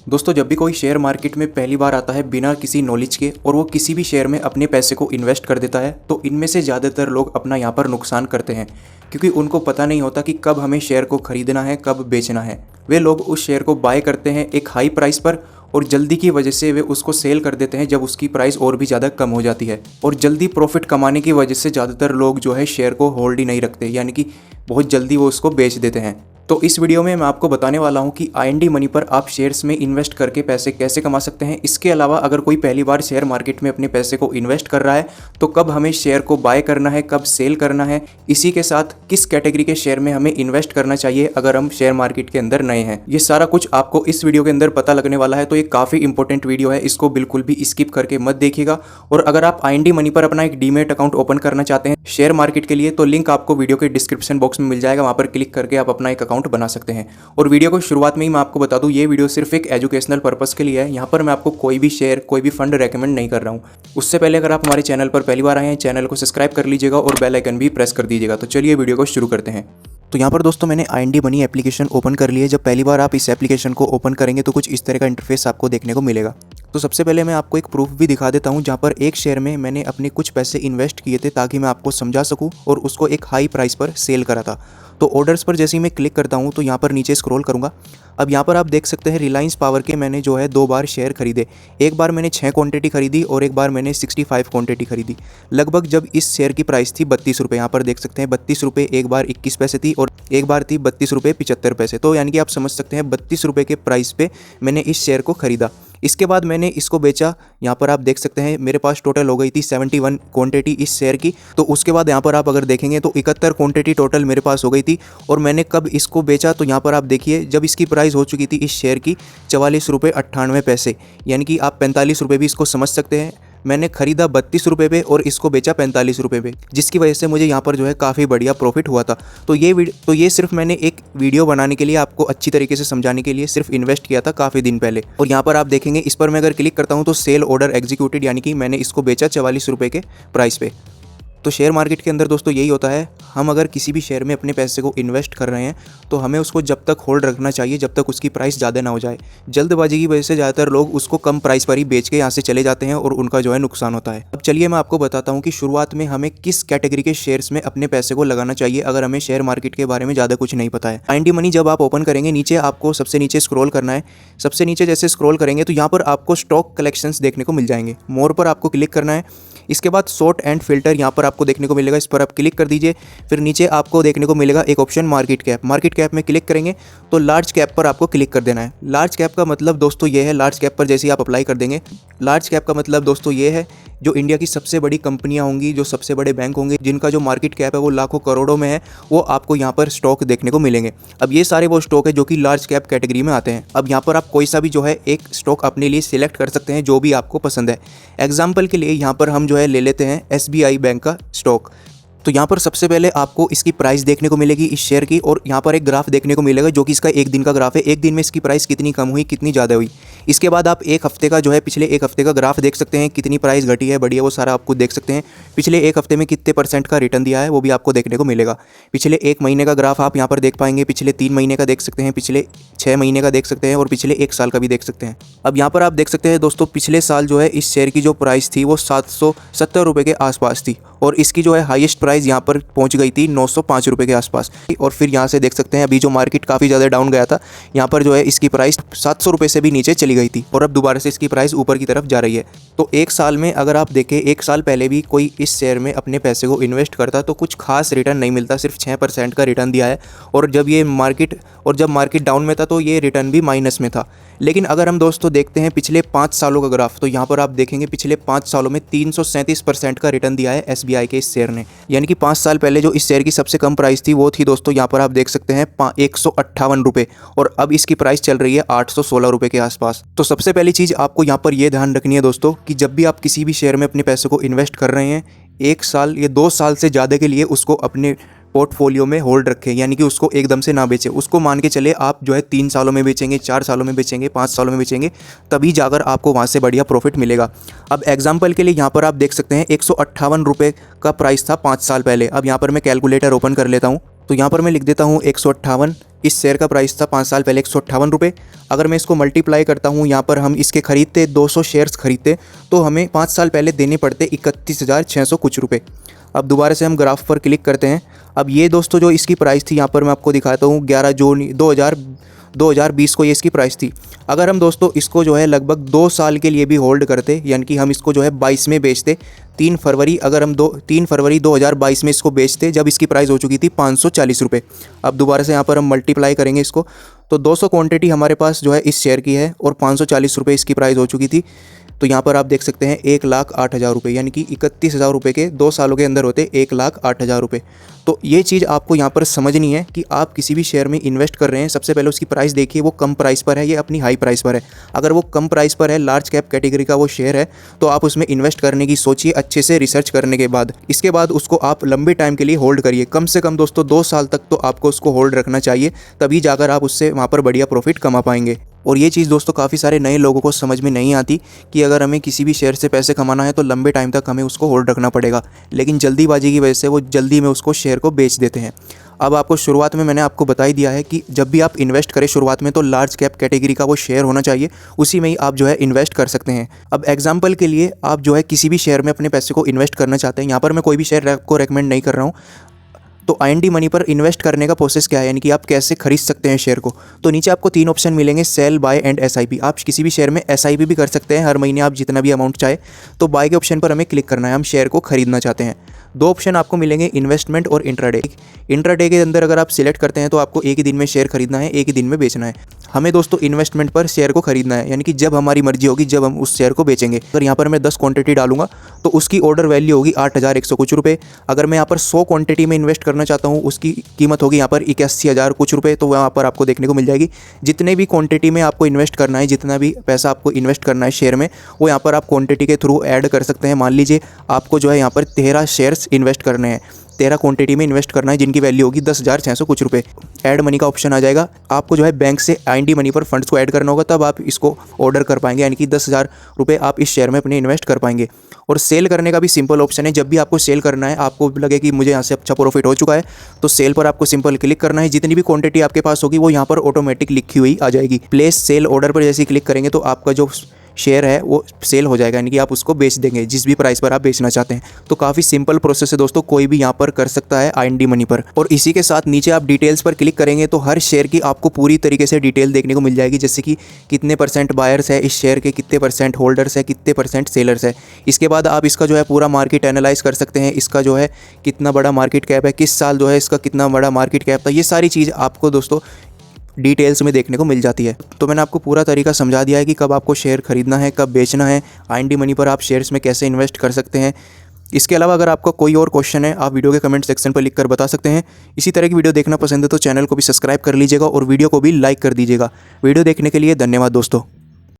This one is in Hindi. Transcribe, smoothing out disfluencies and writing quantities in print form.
दोस्तों, जब भी कोई शेयर मार्केट में पहली बार आता है बिना किसी नॉलेज के और वो किसी भी शेयर में अपने पैसे को इन्वेस्ट कर देता है, तो इनमें से ज़्यादातर लोग अपना यहाँ पर नुकसान करते हैं, क्योंकि उनको पता नहीं होता कि कब हमें शेयर को खरीदना है, कब बेचना है। वे लोग उस शेयर को बाय करते हैं एक हाई प्राइस पर और जल्दी की वजह से वे उसको सेल कर देते हैं जब उसकी प्राइस और भी ज़्यादा कम हो जाती है। और जल्दी प्रॉफिट कमाने की वजह से ज़्यादातर लोग जो है शेयर को होल्ड ही नहीं रखते, यानी कि बहुत जल्दी वो उसको बेच देते हैं। तो इस वीडियो में मैं आपको बताने वाला हूं कि IND मनी पर आप शेयर्स में इन्वेस्ट करके पैसे कैसे कमा सकते हैं। इसके अलावा अगर कोई पहली बार शेयर मार्केट में अपने पैसे को इन्वेस्ट कर रहा है तो कब हमें शेयर को बाय करना है, कब सेल करना है, इसी के साथ किस कैटेगरी के शेयर में हमें इन्वेस्ट करना चाहिए अगर हम शेयर मार्केट के अंदर नए हैं, ये सारा कुछ आपको इस वीडियो के अंदर पता लगने वाला है। तो ये काफ़ी इंपॉर्टेंट वीडियो है, इसको बिल्कुल भी स्किप करके मत देखिएगा। और अगर आप IND मनी पर अपना एक डीमैट अकाउंट ओपन करना चाहते हैं शेयर मार्केट के लिए, तो लिंक आपको वीडियो के डिस्क्रिप्शन बॉक्स में मिल जाएगा, वहाँ पर क्लिक करके आप अपना एक अकाउंट बना सकते हैं। और वीडियो को शुरुआत में ही मैं आपको बता दूं, ये वीडियो सिर्फ एक एजुकेशनल पर्पस के लिए है। यहाँ पर मैं आपको कोई भी शेयर, कोई भी फंड रेकमेंड नहीं कर रहा हूँ। उससे पहले अगर आप हमारे चैनल पर पहली बार आए हैं, चैनल को सब्सक्राइब कर लीजिएगा और बेल आइकन भी प्रेस कर दीजिएगा। तो चलिए वीडियो को शुरू करते हैं। तो यहाँ पर दोस्तों मैंने IND मनी एप्लीकेशन ओपन कर ली है। जब पहली बार आप इस एप्लीकेशन को ओपन करेंगे तो कुछ इस तरह का इंटरफेस आपको देखने को मिलेगा। तो सबसे पहले मैं आपको एक प्रूफ भी दिखा देता हूँ जहाँ पर एक शेयर में मैंने अपने कुछ पैसे इन्वेस्ट किए थे ताकि मैं आपको समझा सकूँ और उसको एक हाई प्राइस पर सेल करा था। तो ऑर्डर्स पर जैसे ही मैं क्लिक करता हूँ तो यहाँ पर नीचे स्क्रॉल करूँगा। अब यहाँ पर आप देख सकते हैं रिलायंस पावर के मैंने जो है 2 बार शेयर खरीदे। एक बार मैंने 6 क्वांटिटी खरीदी और एक बार मैंने 65 क्वांटिटी खरीदी। लगभग जब इस शेयर की प्राइस थी 32 रुपये, यहाँ पर देख सकते हैं 32 रुपये, एक बार 21 पैसे थी और एक बार थी 32 रुपये 75 पैसे। तो यानी कि आप समझ सकते हैं 32 रुपये के प्राइस पे मैंने इस शेयर को खरीदा। इसके बाद मैंने इसको बेचा। यहाँ पर आप देख सकते हैं मेरे पास टोटल हो गई थी 71 क्वांटिटी इस शेयर की। तो उसके बाद यहाँ पर आप अगर देखेंगे तो 71 क्वांटिटी टोटल मेरे पास हो गई थी। और मैंने कब इसको बेचा, तो यहाँ पर आप देखिए जब इसकी प्राइस हो चुकी थी इस शेयर की 44 रुपये 98 पैसे, यानी कि आप 45 रुपये भी इसको समझ सकते हैं। मैंने खरीदा 32 रुपये पे और इसको बेचा 45 रुपये पे, जिसकी वजह से मुझे यहाँ पर जो है काफ़ी बढ़िया प्रॉफिट हुआ था। तो ये सिर्फ मैंने एक वीडियो बनाने के लिए, आपको अच्छी तरीके से समझाने के लिए सिर्फ इन्वेस्ट किया था काफ़ी दिन पहले। और यहाँ पर आप देखेंगे इस पर मैं अगर क्लिक करता हूँ तो सेल ऑर्डर एग्जीक्यूटेड, यानी कि मैंने इसको बेचा 44 रुपये के प्राइस पे। तो शेयर मार्केट के अंदर दोस्तों यही होता है, हम अगर किसी भी शेयर में अपने पैसे को इन्वेस्ट कर रहे हैं तो हमें उसको जब तक होल्ड रखना चाहिए जब तक उसकी प्राइस ज़्यादा ना हो जाए। जल्दबाजी की वजह से ज़्यादातर लोग उसको कम प्राइस पर ही बेच के यहाँ से चले जाते हैं और उनका जो है नुकसान होता है। अब चलिए मैं आपको बताता हूँ कि शुरुआत में हमें किस कैटेगरी के शेयर्स में अपने पैसे को लगाना चाहिए अगर हमें शेयर मार्केट के बारे में ज़्यादा कुछ नहीं पता है। IND मनी जब आप ओपन करेंगे, नीचे आपको सबसे नीचे स्क्रॉल करना है। सबसे नीचे जैसे स्क्रॉल करेंगे तो यहाँ पर आपको स्टॉक कलेक्शंस देखने को मिल जाएंगे। मोर पर आपको क्लिक करना है। इसके बाद सॉर्ट एंड फिल्टर यहाँ पर आपको देखने को मिलेगा, इस पर आप क्लिक कर दीजिए। फिर नीचे आपको देखने को मिलेगा एक option market cap. Market cap में क्लिक करेंगे तो लार्ज कैप पर आपको क्लिक कर देना है। लार्ज कैप का मतलब दोस्तों ये है, लार्ज कैप पर जैसे ही आप अप्लाई कर देंगे, लार्ज कैप का मतलब दोस्तों ये है जो इंडिया की सबसे बड़ी कंपनियां होंगी, जो सबसे बड़े बैंक होंगे, जिनका जो मार्केट कैप है वो लाखों करोड़ों में है, वो आपको यहाँ पर स्टॉक देखने को मिलेंगे। अब ये सारे वो स्टॉक है जो कि लार्ज कैप कैटेगरी में आते हैं। अब यहाँ पर आप कोई सा भी जो है एक स्टॉक अपने लिए सिलेक्ट कर सकते हैं जो भी आपको पसंद है। एग्जाम्पल के लिए यहाँ पर हम जो है ले लेते हैं SBI बैंक का स्टॉक। तो यहाँ पर सबसे पहले आपको इसकी प्राइस देखने को मिलेगी इस शेयर की, और यहाँ पर एक ग्राफ देखने को मिलेगा जो कि इसका एक दिन का ग्राफ है। एक दिन में इसकी प्राइस कितनी कम हुई, कितनी ज़्यादा हुई। इसके बाद आप एक हफ्ते का जो है, पिछले एक हफ्ते का ग्राफ देख सकते हैं, कितनी प्राइस घटी है, बढ़ी है, वो सारा आपको देख सकते हैं। पिछले एक हफ्ते में कितने % का रिटर्न दिया है वो भी आपको देखने को मिलेगा। पिछले 1 महीने का ग्राफ आप यहाँ पर देख पाएंगे, पिछले 3 महीने का देख सकते हैं, पिछले 6 महीने का देख सकते हैं और पिछले 1 साल का भी देख सकते हैं। अब यहाँ पर आप देख सकते हैं दोस्तों, पिछले साल जो है इस शेयर की जो प्राइस थी वो 770 रुपये के आसपास थी और इसकी जो है हाईएस्ट प्राइस यहाँ पर पहुँच गई थी 905 रुपये के आसपास। और फिर यहाँ से देख सकते हैं अभी जो मार्केट काफ़ी ज़्यादा डाउन गया था, यहाँ पर जो है इसकी प्राइस 700 रुपये से भी नीचे चली गई थी और अब दोबारा से इसकी प्राइस ऊपर की तरफ जा रही है। तो 1 साल में अगर आप देखें, 1 साल पहले भी कोई इस शेयर में अपने पैसे को इन्वेस्ट करता तो कुछ खास रिटर्न नहीं मिलता, सिर्फ 6% का रिटर्न दिया है। और जब मार्केट डाउन में था तो ये रिटर्न भी माइनस में था। लेकिन अगर हम दोस्तों देखते हैं पिछले 5 सालों का ग्राफ, तो यहाँ पर आप देखेंगे पिछले 5 सालों में 337% का रिटर्न दिया है SBI के इस शेयर ने। यानी कि 5 साल पहले जो इस शेयर की सबसे कम प्राइस थी वो थी दोस्तों, यहाँ पर आप देख सकते हैं 158 रुपये, और अब इसकी प्राइस चल रही है 816 रुपये के आसपास। तो सबसे पहली चीज़ आपको यहाँ पर यह ध्यान रखनी है दोस्तों कि जब भी आप किसी भी शेयर में अपने पैसे को इन्वेस्ट कर रहे हैं, 1 साल या 2 साल से ज़्यादा के लिए उसको अपने पोर्टफोलियो में होल्ड रखें, यानी कि उसको एकदम से ना बेचें। उसको मान के चले आप जो है 3 सालों में बेचेंगे, 4 सालों में बेचेंगे, 5 सालों में बेचेंगे, तभी जाकर आपको वहाँ से बढ़िया प्रॉफिट मिलेगा। अब एग्जांपल के लिए यहाँ पर आप देख सकते हैं 158 रुपये का प्राइस था 5 साल पहले। अब यहाँ पर मैं कैलकुलेटर ओपन कर लेता हूँ। तो यहाँ पर मैं लिख देता हूँ 158। इस शेयर का प्राइस था 5 साल पहले 158 रुपये। अगर मैं इसको मल्टीप्लाई करता हूँ, यहाँ पर हम इसके खरीदते 200 शेयर्स खरीदते तो हमें 5 साल पहले देने पड़ते 31,600 कुछ रुपये। अब दोबारा से हम ग्राफ पर क्लिक करते हैं। अब ये दोस्तों जो इसकी प्राइस थी यहाँ पर मैं आपको दिखाता हूँ 11 जून 2020 को ये इसकी प्राइस थी। अगर हम दोस्तों इसको जो है लगभग 2 साल के लिए भी होल्ड करते, यानी कि हम इसको जो है 22 में बेचते, 3 फरवरी, अगर हम 3 फरवरी 2022 में इसको बेचते जब इसकी प्राइस हो चुकी थी 540 रुपये। अब दोबारा से यहाँ पर हम मल्टीप्लाई करेंगे इसको, तो 200 क्वांटिटी हमारे पास जो है इस शेयर की है और 540 रुपये इसकी प्राइस हो चुकी थी। तो यहाँ पर आप देख सकते हैं 1,08,000 रुपये, यानी कि 31,000 रुपये के 2 सालों के अंदर होते 1,08,000 रुपये। तो ये चीज़ आपको यहाँ पर समझनी है कि आप किसी भी शेयर में इन्वेस्ट कर रहे हैं, सबसे पहले उसकी प्राइस देखिए वो कम प्राइस पर है या अपनी हाई प्राइस पर है। अगर वो कम प्राइस पर है, लार्ज कैप कैटेगरी का वो शेयर है, तो आप उसमें इन्वेस्ट करने की सोचिए अच्छे से रिसर्च करने के बाद। इसके बाद उसको आप लंबे टाइम के लिए होल्ड करिए, कम से कम दोस्तों 2 साल तक तो आपको उसको होल्ड रखना चाहिए, तभी जाकर आप उससे वहाँ पर बढ़िया प्रॉफिट कमा पाएंगे। और ये चीज़ दोस्तों काफ़ी सारे नए लोगों को समझ में नहीं आती कि अगर हमें किसी भी शेयर से पैसे कमाना है तो लंबे टाइम तक हमें उसको होल्ड रखना पड़ेगा, लेकिन जल्दीबाजी की वजह से वो जल्दी में उसको शेयर को बेच देते हैं। अब आपको शुरुआत में मैंने आपको बता ही दिया है कि जब भी आप इन्वेस्ट करें शुरुआत में तो लार्ज कैप कैटेगरी का वो शेयर होना चाहिए, उसी में ही आप जो है इन्वेस्ट कर सकते हैं। अब एग्जांपल के लिए आप जो है किसी भी शेयर में अपने पैसे को इन्वेस्ट करना चाहते हैं, यहाँ पर मैं कोई भी शेयर को रेकमेंड नहीं कर रहा हूँ। तो IND मनी पर इन्वेस्ट करने का प्रोसेस क्या है, यानी कि आप कैसे खरीद सकते हैं शेयर को। तो नीचे आपको 3 ऑप्शन मिलेंगे, सेल, बाय एंड SIP। आप किसी भी शेयर में SIP भी कर सकते हैं, हर महीने आप जितना भी अमाउंट चाहे। तो बाय के ऑप्शन पर हमें क्लिक करना है, हम शेयर को खरीदना चाहते हैं। 2 ऑप्शन आपको मिलेंगे, इन्वेस्टमेंट और इंट्राडे। इंट्राडे के अंदर अगर आप सिलेक्ट करते हैं तो आपको एक ही दिन में शेयर खरीदना है, एक ही दिन में बेचना है। हमें दोस्तों इन्वेस्टमेंट पर शेयर को खरीदना है, यानी कि जब हमारी मर्जी होगी जब हम उस शेयर को बेचेंगे। अगर यहाँ पर मैं 10 क्वांटिटी डालूंगा तो उसकी ऑर्डर वैल्यू होगी 8,100 कुछ रुपये। अगर मैं यहाँ पर 100 क्वांटिटी में इन्वेस्ट करना चाहता हूँ, उसकी कीमत होगी यहाँ पर 81,000 कुछ रुपये। तो वहाँ पर आपको देखने को मिल जाएगी जितने भी क्वांटिटी में आपको इन्वेस्ट करना है, जितना भी पैसा आपको इन्वेस्ट करना है शेयर में, वो यहाँ पर आप क्वांटिटी के थ्रू ऐड कर सकते हैं। मान लीजिए आपको जो है यहाँ पर 13 शेयर्स इन्वेस्ट करने हैं, 13 क्वांटिटी में इन्वेस्ट करना है जिनकी वैल्यू होगी 10,600 कुछ रुपये। ऐड मनी का ऑप्शन आ जाएगा, आपको जो है बैंक से IND मनी पर फंड्स को ऐड करना होगा, तब आप इसको ऑर्डर कर पाएंगे, यानी कि 10,000 रुपये आप इस शेयर में अपने इन्वेस्ट कर पाएंगे। और सेल करने का भी सिंपल ऑप्शन है, जब भी आपको सेल करना है, आपको लगे कि मुझे यहाँ से अच्छा प्रॉफिट हो चुका है, तो सेल पर आपको सिंपल क्लिक करना है। जितनी भी क्वांटिटी आपके पास होगी वो यहाँ पर ऑटोमेटिक लिखी हुई आ जाएगी। प्लेस सेल ऑर्डर पर जैसे क्लिक करेंगे तो आपका जो शेयर है वो सेल हो जाएगा, यानी कि आप उसको बेच देंगे जिस भी प्राइस पर आप बेचना चाहते हैं। तो काफ़ी सिंपल प्रोसेस है दोस्तों, कोई भी यहाँ पर कर सकता है IND मनी पर। और इसी के साथ नीचे आप डिटेल्स पर क्लिक करेंगे तो हर शेयर की आपको पूरी तरीके से डिटेल देखने को मिल जाएगी, जैसे कि कितने % बायर्स है इस शेयर के, कितने % होल्डर्स है, कितने % सेलर्स है। इसके बाद आप इसका जो है पूरा मार्केट एनालाइज कर सकते हैं, इसका जो है कितना बड़ा मार्केट कैप है, किस साल जो है इसका कितना बड़ा मार्केट कैप था। ये सारी चीज़ आपको दोस्तों डिटेल्स में देखने को मिल जाती है। तो मैंने आपको पूरा तरीका समझा दिया है कि कब आपको शेयर खरीदना है, कब बेचना है, IND मनी पर आप शेयर्स में कैसे इन्वेस्ट कर सकते हैं। इसके अलावा अगर आपका कोई और क्वेश्चन है आप वीडियो के कमेंट सेक्शन पर लिखकर बता सकते हैं। इसी तरह की वीडियो देखना पसंद है तो चैनल को भी सब्सक्राइब कर लीजिएगा और वीडियो को भी लाइक कर दीजिएगा। वीडियो देखने के लिए धन्यवाद दोस्तों।